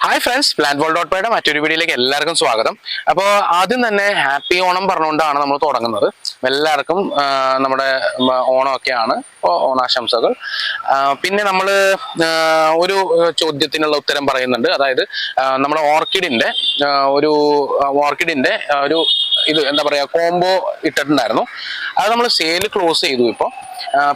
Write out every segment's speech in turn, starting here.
Hi friends, plant world dot പൈയുടെ മറ്റൊരു വീഡിയോയിലേക്ക് എല്ലാവർക്കും സ്വാഗതം. അപ്പോൾ ആദ്യം തന്നെ ഹാപ്പി ഓണം പറഞ്ഞുകൊണ്ടാണ് നമ്മൾ തുടങ്ങുന്നത്. എല്ലാവർക്കും നമ്മുടെ ഓണമൊക്കെയാണ്, ഓണാശംസകൾ. പിന്നെ നമ്മൾ ഒരു ചോദ്യത്തിനുള്ള ഉത്തരം പറയുന്നുണ്ട്. അതായത് നമ്മുടെ ഓർക്കിഡിൻ്റെ ഒരു ഇത് എന്താ പറയുക, കോംബോ ഇട്ടിട്ടുണ്ടായിരുന്നു. അത് നമ്മൾ സെയിൽ ക്ലോസ് ചെയ്തു ഇപ്പോൾ.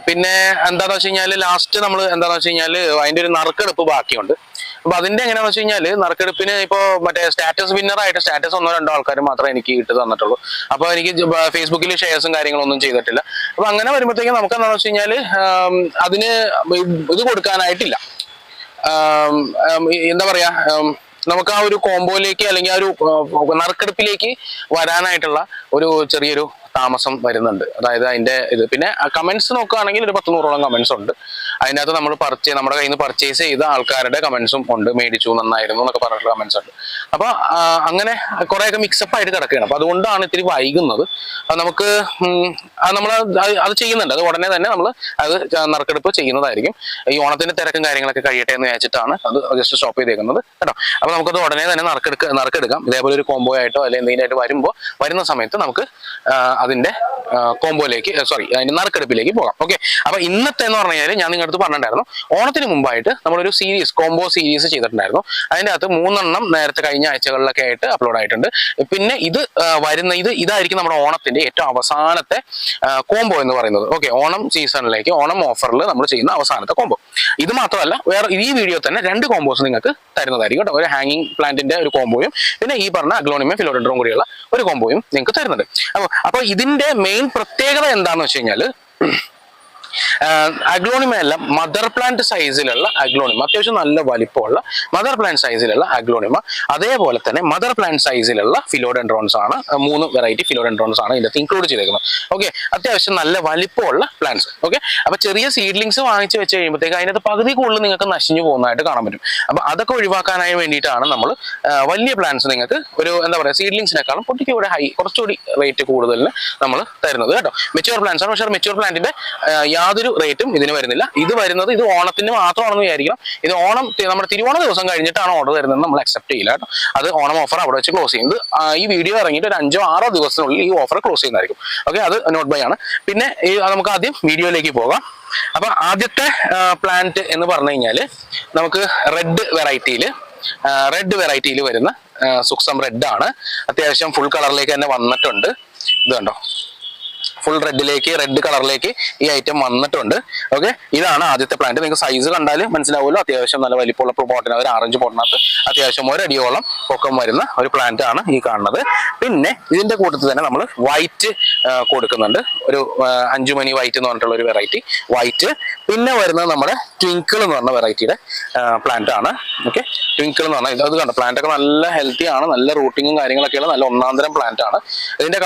പിന്നെ എന്താണെന്ന് വെച്ച് കഴിഞ്ഞാൽ ലാസ്റ്റ് നമ്മൾ എന്താണെന്ന് വെച്ച് കഴിഞ്ഞാൽ അതിൻ്റെ ഒരു നറുക്കെടുപ്പ് ബാക്കിയുണ്ട്. അപ്പൊ അതിന്റെ എങ്ങനെയാണെന്ന് വെച്ച് കഴിഞ്ഞാൽ നറുക്കെടുപ്പിന് ഇപ്പോൾ മറ്റേ സ്റ്റാറ്റസ് വിന്നറായിട്ട് സ്റ്റാറ്റസ് 1-2 ആൾക്കാർ മാത്രമേ എനിക്ക് ഇട്ട് തന്നിട്ടുള്ളൂ. അപ്പോൾ എനിക്ക് ഫേസ്ബുക്കിൽ ഷെയർസും കാര്യങ്ങളൊന്നും ചെയ്തിട്ടില്ല. അപ്പൊ അങ്ങനെ വരുമ്പോഴത്തേക്കും നമുക്ക് എന്താണെന്ന് വെച്ച് കഴിഞ്ഞാൽ അതിന് ഇത് കൊടുക്കാനായിട്ടില്ല. എന്താ പറയാ, നമുക്ക് ആ ഒരു കോംബോയിലേക്ക് അല്ലെങ്കിൽ ആ ഒരു നറുക്കെടുപ്പിലേക്ക് വരാനായിട്ടുള്ള ഒരു ചെറിയൊരു താമസം വരുന്നുണ്ട്. അതായത് അതിന്റെ ഇത്. പിന്നെ കമന്റ്സ് നോക്കുകയാണെങ്കിൽ ഒരു 10-100ഓളം കമന്റ്സ് ഉണ്ട്. അതിനകത്ത് നമ്മുടെ കയ്യിൽ നിന്ന് പർച്ചേസ് ചെയ്ത ആൾക്കാരുടെ കമന്റ്സും ഉണ്ട്. മേടിച്ചു, നന്നായിരുന്നു എന്നൊക്കെ പറഞ്ഞിട്ടുള്ള കമന്റ്സ് ഉണ്ട്. അപ്പൊ അങ്ങനെ കുറെയൊക്കെ മിക്സപ്പ് ആയിട്ട് കിടക്കുകയാണ്. അപ്പൊ അതുകൊണ്ടാണ് ഇത്തിരി വൈകുന്നത്. നമുക്ക് നമ്മൾ അത് ചെയ്യുന്നുണ്ട്. അത് ഉടനെ തന്നെ നമ്മൾ അത് നറുക്കെടുപ്പ് ചെയ്യുന്നതായിരിക്കും. ഈ ഓണത്തിന്റെ തിരക്കും കാര്യങ്ങളൊക്കെ കഴിയട്ടെ എന്ന് വെച്ചിട്ടാണ് അത് ജസ്റ്റ് സ്റ്റോപ്പ് ചെയ്തേക്കുന്നത് കേട്ടോ. അപ്പൊ നമുക്കത് ഉടനെ തന്നെ നറുക്കെടുക്കാം. ഇതേപോലെ ഒരു കോംബോ ആയിട്ടോ അല്ലെങ്കിൽ എന്തെങ്കിലും ആയിട്ട് വരുന്ന സമയത്ത് നമുക്ക് അതിന്റെ കോംബോയിലേക്ക് അതിന്റെ നറുക്കെടുപ്പിലേക്ക് പോകാം. ഓക്കെ. അപ്പൊ ഇന്നത്തെ എന്ന് പറഞ്ഞു കഴിഞ്ഞാൽ ഞാൻ നിങ്ങളുടെ അടുത്ത് പറഞ്ഞിട്ടുണ്ടായിരുന്നു, ഓണത്തിന് മുമ്പായിട്ട് നമ്മളൊരു കോംബോ സീരീസ് ചെയ്തിട്ടുണ്ടായിരുന്നു. അതിന്റെ അകത്ത് 3 നേരത്തെ കഴിഞ്ഞ ആഴ്ചകളിലൊക്കെ ആയിട്ട് അപ്ലോഡ് ആയിട്ടുണ്ട്. പിന്നെ ഇതായിരിക്കും നമ്മുടെ ഓണത്തിന്റെ ഏറ്റവും അവസാനത്തെ കോംബോ എന്ന് പറയുന്നത്. ഓക്കെ. ഓണം സീസണിലേക്ക്, ഓണം ഓഫറിൽ നമ്മൾ ചെയ്യുന്ന അവസാനത്തെ കോംബോ. ഇത് മാത്രമല്ല, വേറെ ഈ വീഡിയോ തന്നെ 2 കോംബോസ് നിങ്ങൾക്ക് തരുന്നതായിരിക്കും കേട്ടോ. ഒരു ഹാങ്ങിങ് പ്ലാന്റിന്റെ ഒരു കോംബോയും പിന്നെ ഈ പറഞ്ഞ അഗ്ലോണിമ ഫിലോഡെൻഡ്രോൺ കൂടിയുള്ള ഒരു കോംബോയും നിങ്ങൾക്ക് തരുന്നുണ്ട്. അപ്പൊ ഇതിന്റെ മെയിൻ പ്രത്യേകത എന്താണെന്ന് വെച്ച് കഴിഞ്ഞാൽ, അഗ്ലോണിമ എല്ലാം മദർ പ്ലാന്റ് സൈസിലുള്ള അഗ്ലോണിമ, അത്യാവശ്യം നല്ല വലിപ്പമുള്ള മദർ പ്ലാന്റ് സൈസിലുള്ള അഗ്ലോണിമ, അതേപോലെ തന്നെ മദർ പ്ലാന്റ് സൈസിലുള്ള ഫിലോഡെൻഡ്രോൺസ് ആണ്. 3 വെറൈറ്റി ഫിലോഡെൻഡ്രോൺസ് ആണ് ഇതിനകത്ത് ഇൻക്ലൂഡ് ചെയ്തേക്കുന്നത്. ഓക്കെ. അത്യാവശ്യം നല്ല വലിപ്പമുള്ള പ്ലാന്റ്സ്. ഓക്കെ. അപ്പൊ ചെറിയ സീഡ്ലിങ്സ് വാങ്ങിച്ച് വെച്ച് കഴിയുമ്പോഴത്തേക്ക് അതിനകത്ത് പകുതി കൂടുതൽ നിങ്ങൾക്ക് നശിഞ്ഞു പോകുന്നതായിട്ട് കാണാൻ പറ്റും. അപ്പൊ അതൊക്കെ ഒഴിവാക്കാനായി വേണ്ടിയിട്ടാണ് നമ്മൾ വലിയ പ്ലാന്റ്സ് നിങ്ങൾക്ക് ഒരു എന്താ പറയുക, സീഡ്ലിങ്സിനെക്കാളും കുറച്ചുകൂടി റേറ്റ് കൂടുതലിന് നമ്മൾ തരുന്നത് കേട്ടോ. മെച്യൂർ പ്ലാന്റ്സ് ആണ്. പക്ഷേ മെച്യൂർ പ്ലാന്റിന്റെ യാതൊരു റേറ്റും ഇതിന് വരുന്നില്ല. ഇത് ഓണത്തിന് മാത്രമാണെന്ന് വിചാരിക്കണം. ഇത് നമ്മുടെ തിരുവോണ ദിവസം കഴിഞ്ഞിട്ടാണ് ഓർഡർ തരുന്നത്. നമ്മൾ അക്സെപ്റ്റ് ചെയ്യില്ല കേട്ടോ. അത് ഓണം ഓഫർ അവിടെ വെച്ച് ക്ലോസ് ചെയ്യുന്നത്. ഈ വീഡിയോ ഇറങ്ങിയിട്ട് ഒരു 5-6 ദിവസത്തിനുള്ളിൽ ഈ ഓഫർ ക്ലോസ് ചെയ്യുന്നതായിരിക്കും. ഓക്കെ. അത് നോട്ട് ബൈ ആണ്. പിന്നെ നമുക്ക് ആദ്യം വീഡിയോയിലേക്ക് പോകാം. അപ്പൊ ആദ്യത്തെ പ്ലാന്റ് എന്ന് പറഞ്ഞു കഴിഞ്ഞാൽ നമുക്ക് റെഡ് വെറൈറ്റിയിൽ വരുന്ന സുക്സം റെഡ് ആണ്. അത്യാവശ്യം ഫുൾ കളറിലേക്ക് തന്നെ വന്നിട്ടുണ്ട്. ഇത് കണ്ടോ, ഫുൾ റെഡ് കളറിലേക്ക് ഈ ഐറ്റം വന്നിട്ടുണ്ട്. ഓക്കെ. ഇതാണ് ആദ്യത്തെ പ്ലാന്റ്. നിങ്ങൾക്ക് സൈസ് കണ്ടാൽ മനസ്സിലാവുമല്ലോ. അത്യാവശ്യം നല്ല വലിപ്പമുള്ള പോട്ടിനകത്ത്, ഒരു ആറഞ്ച് പോട്ടിനകത്ത് അത്യാവശ്യം 1 അടിയോളം പൊക്കം വരുന്ന ഒരു പ്ലാന്റ് ആണ് ഈ കാണുന്നത്. പിന്നെ ഇതിന്റെ കൂട്ടത്തിൽ തന്നെ നമ്മൾ വൈറ്റ് കൊടുക്കുന്നുണ്ട്. ഒരു 5 മണി വൈറ്റ് എന്ന് പറഞ്ഞിട്ടുള്ള ഒരു വെറൈറ്റി വൈറ്റ്. പിന്നെ വരുന്നത് നമ്മുടെ ട്വിങ്കിൾ എന്ന് പറഞ്ഞ വെറൈറ്റിയുടെ പ്ലാന്റ് ആണ്. ഓക്കെ. ട്വിങ്കിൾ എന്ന് പറഞ്ഞാൽ അത് കണ്ടോ, പ്ലാന്റ് ഒക്കെ നല്ല ഹെൽത്തി ആണ്. നല്ല റൂട്ടിങ്ങും കാര്യങ്ങളൊക്കെയുള്ള നല്ല ഒന്നാന്തരം പ്ലാന്റ് ആണ്. ഇതിന്റെ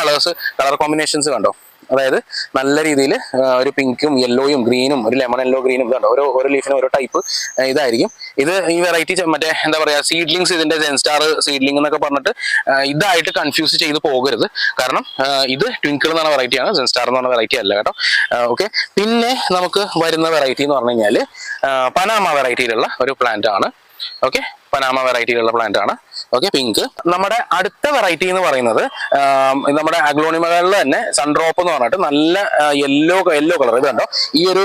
കളർ കോമ്പിനേഷൻസ് കണ്ടോ, അതായത് നല്ല രീതിയിൽ ഒരു പിങ്കും യെല്ലോയും ഗ്രീനും, ഒരു ലെമൺ യെല്ലോ ഗ്രീനും ഇതുണ്ടോ, ഓരോ ലീഫിനും ഓരോ ടൈപ്പ് ഇതായിരിക്കും. ഈ വെറൈറ്റി മറ്റേ എന്താ പറയാ, സീഡ്ലിങ്സ്, ഇതിന്റെ ജെൻസ്റ്റാർ സീഡ്ലിംഗ് എന്നൊക്കെ പറഞ്ഞിട്ട് ഇതായിട്ട് കൺഫ്യൂസ് ചെയ്ത് പോകരുത്. കാരണം ഇത് ട്വിങ്കിൾ എന്ന് പറഞ്ഞ വെറൈറ്റിയാണ്, ജെൻസ്റ്റാർ എന്ന് പറഞ്ഞ വെറൈറ്റി അല്ല കേട്ടോ. ഓക്കെ. പിന്നെ നമുക്ക് വരുന്ന വെറൈറ്റി എന്ന് പറഞ്ഞു കഴിഞ്ഞാൽ പനാമ വെറൈറ്റിയിലുള്ള ഒരു പ്ലാന്റ് ആണ്. ഓക്കെ. പനാമ വെറൈറ്റിയിലുള്ള പ്ലാന്റ് ആണ്. ഓക്കെ. പിങ്ക്. നമ്മുടെ അടുത്ത വെറൈറ്റി എന്ന് പറയുന്നത് നമ്മുടെ അഗ്ലോണിമകളിൽ തന്നെ സൺഡ്രോപ്പ് എന്ന് പറഞ്ഞിട്ട് നല്ല യെല്ലോ കളർ. ഇത് കണ്ടോ, ഈ ഒരു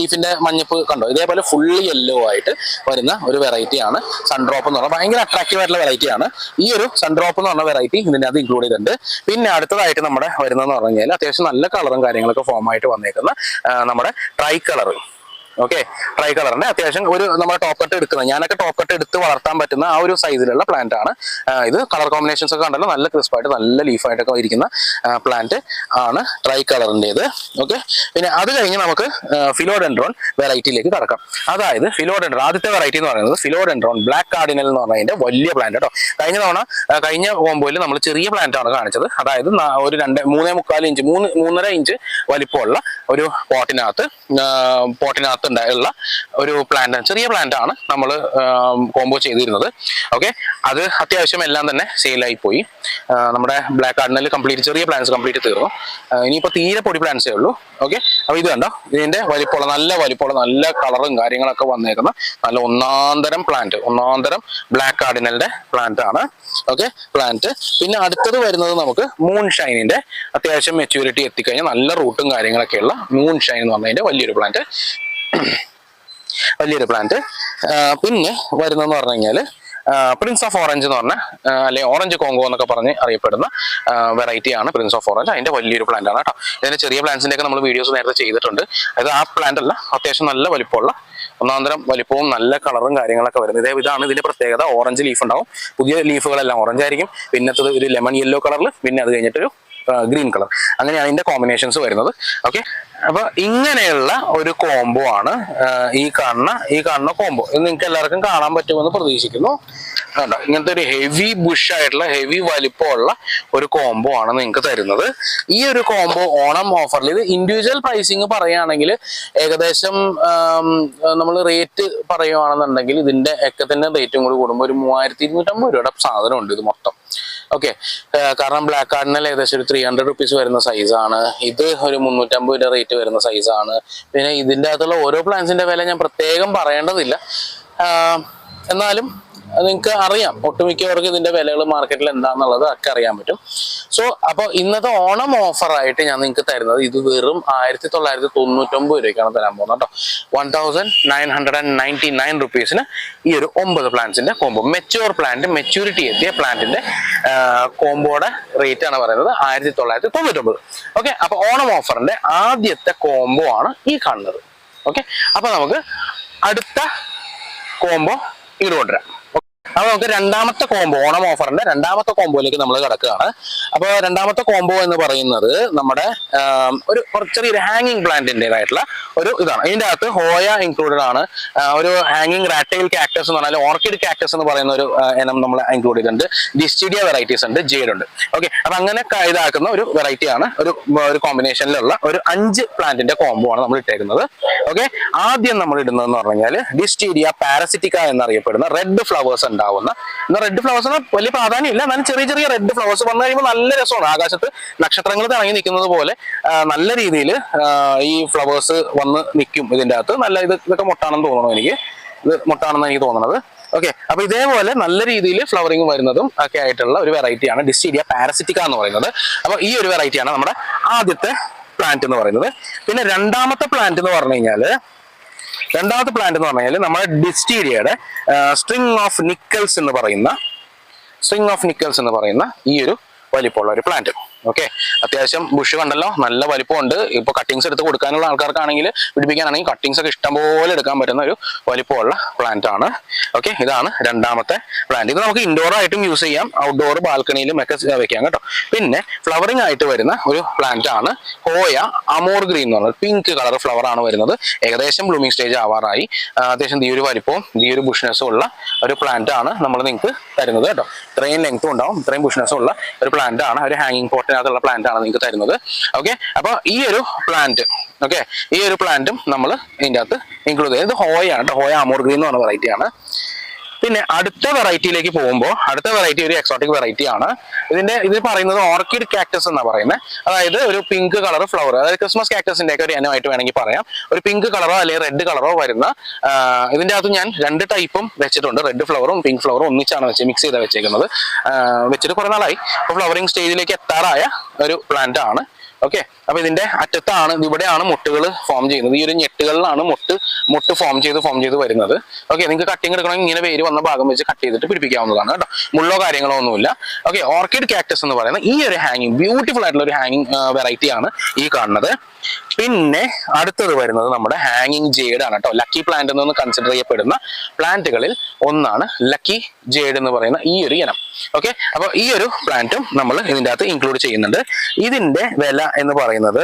ലീഫിന്റെ മഞ്ഞപ്പ് കണ്ടോ, ഇതേപോലെ ഫുള്ളി യെല്ലോ ആയിട്ട് വരുന്ന ഒരു വെറൈറ്റി ആണ് സൺഡ്രോപ്പ് എന്ന് പറഞ്ഞാൽ. ഭയങ്കര അട്രാക്റ്റീവ് ആയിട്ടുള്ള വെറൈറ്റി ആണ്. ഈ ഒരു സൺഡ്രോപ്പ് എന്ന് പറഞ്ഞ വെറൈറ്റി ഇതിൻ്റെ അത് ഇൻക്ലൂഡ് ചെയ്തിട്ടുണ്ട്. പിന്നെ അടുത്തതായിട്ട് നമ്മുടെ വരുന്നതെന്ന് പറഞ്ഞു കഴിഞ്ഞാൽ അത്യാവശ്യം നല്ല കളറും കാര്യങ്ങളൊക്കെ ഫോം ആയിട്ട് വന്നേക്കുന്ന നമ്മുടെ ട്രൈ കളർ. ഓക്കെ. ട്രൈ കളറിന്റെ അത്യാവശ്യം നമ്മുടെ ടോപ്പ് കട്ട് എടുക്കുന്നത്, ഞാനൊക്കെ ടോപ്പ് കട്ട് എടുത്ത് വളർത്താൻ പറ്റുന്ന ആ ഒരു സൈസിലുള്ള പ്ലാന്റ് ആണ് ഇത്. കളർ കോമ്പിനേഷൻസ് ഒക്കെ കണ്ടല്ലോ, നല്ല ക്രിസ്പായിട്ട് നല്ല ലീഫായിട്ടൊക്കെ ഇരിക്കുന്ന പ്ലാന്റ് ആണ് ട്രൈ കളറിൻ്റെത്. ഓക്കെ. പിന്നെ അത് കഴിഞ്ഞ് നമുക്ക് ഫിലോഡെൻഡ്രോൺ വെറൈറ്റിയിലേക്ക് കടക്കാം. അതായത് ആദ്യത്തെ വെറൈറ്റി എന്ന് പറയുന്നത് ഫിലോഡെൻഡ്രോൺ ബ്ലാക്ക് കാർഡിനൽ എന്ന് പറഞ്ഞതിന്റെ വലിയ പ്ലാന്റ് കേട്ടോ. കഴിഞ്ഞ കോമ്പോയിൽ നമ്മൾ ചെറിയ പ്ലാന്റ് ആണ് കാണിച്ചത്. അതായത് ഒരു 3.25 ഇഞ്ച് 3.5 ഇഞ്ച് വലിപ്പമുള്ള ഒരു പോട്ടിനകത്ത് ഉള്ള ഒരു പ്ലാന്റ്, ചെറിയ പ്ലാന്റ് ആണ് നമ്മൾ കോംബോ ചെയ്തിരുന്നത്. ഓക്കെ, അത് അത്യാവശ്യം എല്ലാം തന്നെ സെയിലായി പോയി. നമ്മുടെ ബ്ലാക്ക് കാർഡിനൽ കംപ്ലീറ്റ് ചെറിയ പ്ലാന്റ്സ് കംപ്ലീറ്റ് തീർന്നു. ഇനിയിപ്പോൾ തീരെ പൊടി പ്ലാന്റ്സേ ഉള്ളൂ. ഓക്കെ, അപ്പോൾ ഇത് കണ്ടോ, ഇതിന്റെ വലിപ്പമുള്ള നല്ല കളറും കാര്യങ്ങളൊക്കെ വന്നേക്കുന്ന നല്ല ഒന്നാന്തരം പ്ലാന്റ്, ഒന്നാന്തരം ബ്ലാക്ക് കാർഡിനലിന്റെ പ്ലാന്റ് ആണ്. Okay, plant. പിന്നെ അടുത്തത് വരുന്നത് നമുക്ക് മൂൺ ഷൈനിന്റെ അത്യാവശ്യം മെച്യൂരിറ്റി എത്തിക്കഴിഞ്ഞാൽ നല്ല റൂട്ടും കാര്യങ്ങളൊക്കെയുള്ള മൂൺ ഷൈൻ എന്ന് പറഞ്ഞതിന്റെ വലിയൊരു പ്ലാന്റ്. പിന്നെ വരുന്നതെന്ന് പറഞ്ഞു കഴിഞ്ഞാൽ പ്രിൻസ് ഓഫ് ഓറഞ്ച് എന്ന് പറഞ്ഞ അല്ലെങ്കിൽ ഓറഞ്ച് കോങ്കോ എന്നൊക്കെ പറഞ്ഞ് അറിയപ്പെടുന്ന വെറൈറ്റി ആണ് പ്രിൻസ് ഓഫ് ഓറഞ്ച്. അതിന്റെ വലിയൊരു പ്ലാന്റ് ആണ് കേട്ടോ. ഇതിന്റെ ചെറിയ പ്ലാന്റ്സിന്റെ ഒക്കെ നമ്മൾ വീഡിയോസ് നേരത്തെ ചെയ്തിട്ടുണ്ട്. അത് ആ പ്ലാന്റ് അല്ല, അത്യാവശ്യം നല്ല വലിപ്പമുള്ള ഒന്നാന്തരം വലിപ്പവും നല്ല കളറും കാര്യങ്ങളൊക്കെ വരുന്നത്. ഇതാണ് ഇതിന്റെ പ്രത്യേകത. ഓറഞ്ച് ലീഫ് ഉണ്ടാവും, പുതിയ ലീഫുകളെല്ലാം ഓറഞ്ച് ആയിരിക്കും. പിന്നത്തത് ഒരു ലെമൺ യെല്ലോ കളറിൽ, പിന്നെ അത് കഴിഞ്ഞിട്ടൊരു ഗ്രീൻ കളർ, അങ്ങനെയാണ് ഇതിന്റെ കോമ്പിനേഷൻസ് വരുന്നത്. ഓക്കെ, അപ്പൊ ഇങ്ങനെയുള്ള ഒരു കോംബോ ആണ് ഈ കാണുന്ന കോംബോ. ഇത് നിങ്ങൾക്ക് എല്ലാവർക്കും കാണാൻ പറ്റുമെന്ന് പ്രതീക്ഷിക്കുന്നു. കണ്ടോ, ഇങ്ങനത്തെ ഒരു ഹെവി ബുഷ് ആയിട്ടുള്ള ഹെവി വലിപ്പമുള്ള ഒരു കോംബോ ആണ് നിങ്ങൾക്ക് തരുന്നത്. ഈ ഒരു കോംബോ ഓണം ഓഫറിൽ ഇത് ഇൻഡിവിജ്വൽ പ്രൈസിങ് പറയുകയാണെങ്കിൽ ഏകദേശം നമ്മൾ റേറ്റ് പറയുകയാണെന്നുണ്ടെങ്കിൽ ഇതിന്റെ ഒക്കെ തന്നെ റേറ്റും കൂടി കൂടുമ്പോൾ ഒരു 3250 രൂപയുടെ സാധനം ഉണ്ട് ഇത് മൊത്തം. ഓക്കെ, കാരണം ബ്ലാക്ക് കാർഡിനൽ ഏകദേശം ഒരു 300 റുപ്പീസ് വരുന്ന സൈസാണ്. ഇത് ഒരു 350 രൂപ റേറ്റ് വരുന്ന സൈസാണ്. പിന്നെ ഇതിൻ്റെ അകത്തുള്ള ഓരോ പ്ലാന്റ്സിന്റെ വില ഞാൻ പ്രത്യേകം പറയേണ്ടതില്ല. എന്നാലും നിങ്ങൾക്ക് അറിയാം, ഒട്ടുമിക്കവർക്ക് ഇതിന്റെ വിലകൾ മാർക്കറ്റിൽ എന്താണെന്നുള്ളത് ഒക്കെ അറിയാൻ പറ്റും. സോ അപ്പോൾ ഇന്നത്തെ ഓണം ഓഫറായിട്ട് ഞാൻ നിങ്ങൾക്ക് തരുന്നത് ഇത് വെറും 1999 രൂപയ്ക്കാണ് തരാൻ പോകുന്നത് കേട്ടോ. 1999 റുപ്പീസിന് ഈ ഒരു 9 പ്ലാന്റ്സിന്റെ കോംബോ, മെച്യൂർ പ്ലാന്റ്, മെച്യൂരിറ്റി എത്തിയ പ്ലാന്റിന്റെ കോംബോയുടെ റേറ്റ് ആണ് പറയുന്നത് 1999. ഓക്കെ, അപ്പൊ ഓണം ഓഫറിന്റെ ആദ്യത്തെ കോംബോ ആണ് ഈ കാണുന്നത്. ഓക്കെ, അപ്പൊ നമുക്ക് അടുത്ത കോംബോ ഇങ്ങോട്ട് കൊണ്ടുവരാം. അപ്പൊ നമുക്ക് രണ്ടാമത്തെ കോംബോ, ഓണം ഓഫറിന്റെ രണ്ടാമത്തെ കോംബോയിലേക്ക് നമ്മൾ കിടക്കുകയാണ്. അപ്പോൾ രണ്ടാമത്തെ കോംബോ എന്ന് പറയുന്നത് നമ്മുടെ ഒരു ചെറിയൊരു ഹാങ്ങിങ് പ്ലാന്റിൻ്റെതായിട്ടുള്ള ഒരു ഇതാണ്. ഇതിന്റെ അകത്ത് ഹോയ ഇൻക്ലൂഡഡ് ആണ്. ഒരു ഹാങ്ങിങ് റാറ്റൈൽ കാക്ടസ് എന്ന് പറഞ്ഞാൽ ഓർക്കിഡ് കാക്ടസ് എന്ന് പറയുന്ന ഒരു ഇനം നമ്മൾ ഇൻക്ലൂഡ് ചെയ്തിട്ടുണ്ട്. ഡിസ്റ്റിഡിയ വെറൈറ്റീസ് ഉണ്ട്, ജേഡ് ഉണ്ട്. ഓക്കെ, അപ്പൊ അങ്ങനെ ഇതാക്കുന്ന ഒരു വെറൈറ്റി ആണ്. ഒരു കോമ്പിനേഷനിലുള്ള ഒരു 5 പ്ലാന്റിന്റെ കോംബോ ആണ് നമ്മൾ ഇട്ടേക്കുന്നത്. ഓക്കെ, ആദ്യം നമ്മൾ ഇടുന്നതെന്ന് പറഞ്ഞു കഴിഞ്ഞാൽ ഡിസ്റ്റിഡിയ പാരസിറ്റിക്ക എന്നറിയപ്പെടുന്ന റെഡ് ഫ്ലവേഴ്സ് ഉണ്ടാവുന്ന, റെഡ് ഫ്ലവേഴ്സിന് വലിയ പ്രാധാന്യം ഇല്ല, എന്നാലും ചെറിയ ചെറിയ റെഡ് ഫ്ലവേഴ്സ് വന്നു കഴിയുമ്പോൾ നല്ല രസമാണ്. ആകാശത്ത് നക്ഷത്രങ്ങൾ തിളങ്ങി നിൽക്കുന്നത് പോലെ നല്ല രീതിയിൽ ഈ ഫ്ലവേഴ്സ് വന്ന് നിൽക്കും ഇതിൻ്റെ അകത്ത്. നല്ല ഇതൊക്കെ മുട്ടാണെന്ന് തോന്നണം എനിക്ക്, ഇത് മുട്ടാണെന്ന് എനിക്ക് തോന്നുന്നത്. ഓക്കെ, അപ്പൊ ഇതേപോലെ നല്ല രീതിയിൽ ഫ്ലവറിങ് വരുന്നതും ഒക്കെ ആയിട്ടുള്ള ഒരു വെറൈറ്റിയാണ് ഡിസ്റ്റിഡിയ പാരസിറ്റിക്ക എന്ന് പറയുന്നത്. അപ്പൊ ഈ ഒരു വെറൈറ്റിയാണ് നമ്മുടെ ആദ്യത്തെ പ്ലാന്റ് എന്ന് പറയുന്നത്. പിന്നെ രണ്ടാമത്തെ പ്ലാന്റ് എന്ന് പറഞ്ഞു കഴിഞ്ഞാൽ നമ്മുടെ ഡിസ്റ്റിഡിയയുടെ സ്ട്രിങ് ഓഫ് നിക്കൽസ് എന്ന് പറയുന്ന ഈ ഒരു വലിപ്പമുള്ള ഒരു പ്ലാന്റ്. ഓക്കെ, അത്യാവശ്യം ബുഷ് കണ്ടല്ലോ, നല്ല വലിപ്പമുണ്ട്. ഇപ്പൊ കട്ടിങ്സ് എടുത്ത് കൊടുക്കാനുള്ള ആൾക്കാർക്കാണെങ്കിൽ, പിടിപ്പിക്കാനാണെങ്കിൽ കട്ടിങ്സ് ഒക്കെ ഇഷ്ടംപോലെ എടുക്കാൻ പറ്റുന്ന ഒരു വലിപ്പമുള്ള പ്ലാന്റ് ആണ്. ഓക്കെ, ഇതാണ് രണ്ടാമത്തെ പ്ലാന്റ്. ഇത് നമുക്ക് ഇൻഡോർ ആയിട്ടും യൂസ് ചെയ്യാം, ഔട്ട്ഡോർ ബാൽക്കണിയിലും ഒക്കെ വെക്കാം കേട്ടോ. പിന്നെ ഫ്ലവറിംഗ് ആയിട്ട് വരുന്ന ഒരു പ്ലാന്റ് ആണ് ഹോയ അമോർ ഗ്രീൻ എന്ന് പറഞ്ഞത്. പിങ്ക് കളർ ഫ്ലവർ ആണ് വരുന്നത്. ഏകദേശം ബ്ലൂമിംഗ് സ്റ്റേജ് ആവാറായി. അത്യാവശ്യം ഈ ഒരു വലിപ്പവും ഈ ഒരു ബുഷ്നെസ്സും ഉള്ള ഒരു പ്ലാന്റ് ആണ് നമ്മൾ നിങ്ങൾക്ക് തരുന്നത് കേട്ടോ. ഇത്രയും ലെങ്ത്തും ഉണ്ടാവും, ഇത്രയും ബുഷ്നെസ്സും ഉള്ള ഒരു പ്ലാന്റ് ആണ്, ഒരു ഹാങ്ങിങ് പോട്ടിനകത്തുള്ള പ്ലാന്റ് ആണ് നിങ്ങൾക്ക് തരുന്നത്. ഓക്കെ, അപ്പൊ ഈ ഒരു പ്ലാന്റും നമ്മൾ ഇതിൻ്റെ അകത്ത് ഇൻക്ലൂഡ് ചെയ്ത് ഹോയ ആണ്, ഹോയ അമോർ ഗ്രീൻ എന്ന് പറഞ്ഞ വെറൈറ്റി ആണ്. പിന്നെ അടുത്ത വെറൈറ്റിയിലേക്ക് പോകുമ്പോൾ അടുത്ത വെറൈറ്റി ഒരു എക്സോട്ടിക് വെറൈറ്റി ആണ്. ഇത് പറയുന്നത് ഓർക്കിഡ് കാക്ടസ് എന്നാണ് പറയുന്നത്. അതായത് ഒരു പിങ്ക് കളർ ഫ്ലവർ, അതായത് ക്രിസ്മസ് കാക്ടസിന്റെ ഒക്കെ ഒരു ഇനമായിട്ട് വേണമെങ്കിൽ പറയാം. ഒരു പിങ്ക് കളറോ അല്ലെങ്കിൽ റെഡ് കളറോ വരുന്ന, ഇതിന്റെ അകത്ത് ഞാൻ 2 ടൈപ്പും വെച്ചിട്ടുണ്ട്. റെഡ് ഫ്ലവറും പിങ്ക് ഫ്ലവറും ഒന്നിച്ചാണ് മിക്സ് ചെയ്ത് വെച്ചേക്കുന്നത്. വെച്ചിട്ട് കുറെ നാളായി. ഇപ്പോൾ ഫ്ലവറിംഗ് സ്റ്റേജിലേക്ക് എത്താറായ ഒരു പ്ലാന്റ് ആണ്. ഓക്കെ, അപ്പൊ ഇതിന്റെ അറ്റത്താണ്, ഇവിടെയാണ് മുട്ടുകൾ ഫോം ചെയ്യുന്നത്. ഈ ഒരു ഞെട്ടുകളിലാണ് മുട്ട് ഫോം ചെയ്ത് വരുന്നത്. ഓക്കെ, നിങ്ങൾക്ക് കട്ടിങ് എടുക്കണമെങ്കിൽ ഇങ്ങനെ വേര് വന്ന ഭാഗം വെച്ച് കട്ട് ചെയ്തിട്ട് പിടിപ്പിക്കാവുന്നതാണ് കേട്ടോ. മുള്ളോ കാര്യങ്ങളോ ഒന്നുമില്ല. ഓക്കെ, ഓർക്കിഡ് കാക്ടസ് എന്ന് പറയുന്ന ഈ ഒരു ഹാങ്ങിങ്, ബ്യൂട്ടിഫുൾ ആയിട്ടുള്ള ഒരു ഹാങ്ങിങ് വെറൈറ്റി ആണ് ഈ കാണുന്നത്. പിന്നെ അടുത്തത് വരുന്നത് നമ്മുടെ ഹാങ്ങിങ് ജേഡ് ആണ് കേട്ടോ. ലക്കി പ്ലാന്റ് എന്ന് കൺസിഡർ ചെയ്യപ്പെടുന്ന പ്ലാന്റുകളിൽ ഒന്നാണ് ലക്കി ജേഡ് എന്ന് പറയുന്ന ഈ ഒരു ഇനം. ഓക്കെ, അപ്പൊ ഈ ഒരു പ്ലാന്റും നമ്മൾ ഇതിൻ്റെ അകത്ത് ഇൻക്ലൂഡ് ചെയ്യുന്നുണ്ട്. ഇതിന്റെ വില എന്ന് പറയുന്നത്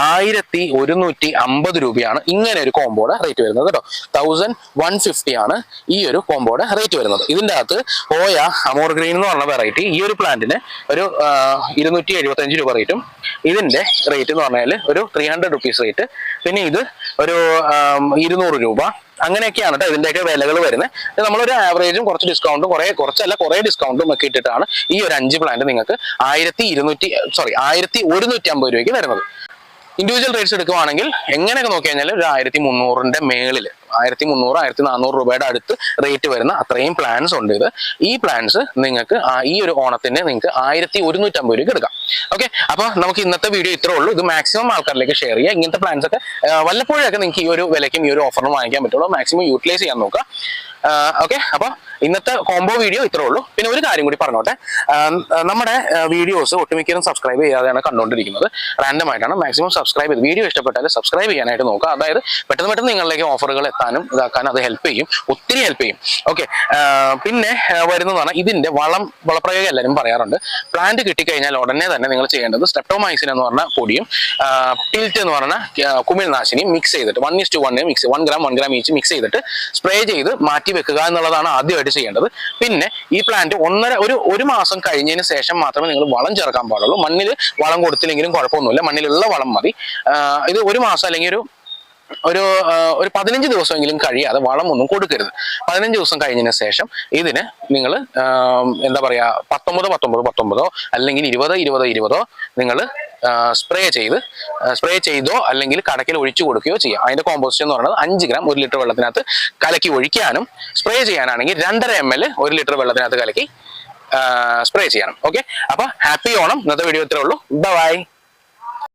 1150 രൂപയാണ് ഇങ്ങനെ ഒരു കോംബോയുടെ റേറ്റ് വരുന്നത് കേട്ടോ. 1150 ആണ് ഈ ഒരു കോംബോയുടെ റേറ്റ് വരുന്നത്. ഇതിൻ്റെ അകത്ത് ഹോയ അമോർ ഗ്രീൻ എന്ന് പറഞ്ഞ വെറൈറ്റി ഈ ഒരു പ്ലാന്റിന് ഒരു 275 രൂപ റേറ്റും, ഇതിന്റെ റേറ്റ് എന്ന് പറഞ്ഞാൽ ഒരു 300 റുപ്പീസ് റേറ്റ്. പിന്നെ ഇത് ഒരു 200 രൂപ. അങ്ങനെയൊക്കെയാണ് കേട്ടോ ഇതിന്റെയൊക്കെ വിലകൾ വരുന്നത്. നമ്മളൊരു ആവറേജും കുറച്ച് ഡിസ്കൗണ്ടും കുറേ ഡിസ്കൗണ്ടും ഒക്കെ ഇട്ടിട്ടാണ് ഈ ഒരു 5 പ്ലാന്റ് നിങ്ങൾക്ക് 1150 രൂപയ്ക്ക് വരുന്നത്. ഇൻഡിവിജ്വൽ റേറ്റ്സ് എടുക്കുവാണെങ്കിൽ എങ്ങനെയൊക്കെ നോക്കി കഴിഞ്ഞാൽ ഒരു 1300ന്റെ മേളിൽ 1300-1400 രൂപയുടെ അടുത്ത് റേറ്റ് വരുന്ന അത്രയും പ്ലാൻസ് ഉണ്ട്. ഈ പ്ലാൻസ് നിങ്ങൾക്ക് ഈ ഒരു ഓണത്തിന് നിങ്ങൾക്ക് 1150 രൂപയ്ക്ക് എടുക്കാം. ഓക്കെ, അപ്പൊ നമുക്ക് ഇന്നത്തെ വീഡിയോ ഇത്രേ ഉള്ളൂ. ഇത് മാക്സിമം ആൾക്കാരിലേക്ക് ഷെയർ ചെയ്യുക. ഇങ്ങനത്തെ പ്ലാൻസ് ഒക്കെ വല്ലപ്പോഴൊക്കെ നിങ്ങൾക്ക് ഈ ഒരു വിലയ്ക്കും ഈ ഒരു ഓഫറിനും വാങ്ങിക്കാൻ പറ്റുള്ളൂ. മാക്സിമം യൂട്ടിലൈസ് ചെയ്യാൻ നോക്കുക. ഓക്കെ, അപ്പൊ ഇന്നത്തെ കോംബോ വീഡിയോ ഇത്രേ ഉള്ളൂ. പിന്നെ ഒരു കാര്യം കൂടി പറഞ്ഞോട്ടെ, നമ്മുടെ വീഡിയോസ് ഒട്ടുമിക്കലും സബ്സ്ക്രൈബ് ചെയ്യാതെയാണ് കണ്ടുകൊണ്ടിരിക്കുന്നത്. റാൻഡം ആയിട്ടാണ്. മാക്സിമം സബ്സ്ക്രൈബ് ചെയ്ത് വീഡിയോ ഇഷ്ടപ്പെട്ടാൽ സബ്സ്ക്രൈബ് ചെയ്യാനായിട്ട് നോക്കുക. അതായത് പെട്ടെന്ന് നിങ്ങളിലേക്ക് ഓഫറുകൾ എത്താനും ഇതാക്കാനും അത് ഹെൽപ്പ് ചെയ്യും, ഒത്തിരി ഹെൽപ്പ് ചെയ്യും. ഓക്കെ, പിന്നെ വരുന്നതെന്ന് പറഞ്ഞാൽ ഇതിന്റെ വളപ്രയോഗം എല്ലാവരും പറയാറുണ്ട്. പ്ലാന്റ് കിട്ടിക്കഴിഞ്ഞാൽ ഉടനെ തന്നെ നിങ്ങൾ ചെയ്യേണ്ടത് സ്ട്രെപ്റ്റോമൈസിൻ എന്ന് പറഞ്ഞ പൊടിയും ടിൽറ്റ് എന്ന് പറഞ്ഞ കുമിൾനാശിനിയും മിക്സ് ചെയ്തിട്ട് 1:1 മിക്സ് 1 gram ഈച്ച് മിക്സ് ചെയ്തിട്ട് സ്പ്രേ ചെയ്ത് മാറ്റി വെക്കുക എന്നുള്ളതാണ് ആദ്യമായിട്ട് ചെയ്യേണ്ടത്. പിന്നെ ഈ പ്ലാന്റ് ഒരു മാസം കഴിഞ്ഞതിന് ശേഷം മാത്രമേ നിങ്ങൾ വളം ചേർക്കാൻ പാടുള്ളൂ. മണ്ണിൽ വളം കൊടുത്തില്ലെങ്കിലും കുഴപ്പമൊന്നുമില്ല, മണ്ണിലുള്ള വളം മതി. ഇത് ഒരു മാസം അല്ലെങ്കിൽ ഒരു 15 ദിവസമെങ്കിലും കഴിയാതെ വളമൊന്നും കൊടുക്കരുത്. 15 ദിവസം കഴിഞ്ഞതിന് ശേഷം ഇതിന് നിങ്ങൾ എന്താ പറയാ 19 അല്ലെങ്കിൽ 20 നിങ്ങൾ സ്പ്രേ ചെയ്തോ അല്ലെങ്കിൽ കടക്കിൽ ഒഴിച്ചു കൊടുക്കുകയോ ചെയ്യാം. അതിന്റെ കോമ്പോസിഷൻ എന്ന് പറയുന്നത് 5 gram 1 ലിറ്റർ വെള്ളത്തിനകത്ത് കലക്കി ഒഴിക്കാനും സ്പ്രേ ചെയ്യാനാണെങ്കിൽ 2.5 ml 1 ലിറ്റർ വെള്ളത്തിനകത്ത് കലക്കി സ്പ്രേ ചെയ്യാനും. ഓക്കെ, അപ്പൊ ഹാപ്പി ഓണം. ഇന്നത്തെ വീഡിയോ ഇത്രേ ഉള്ളൂ. ബൈ.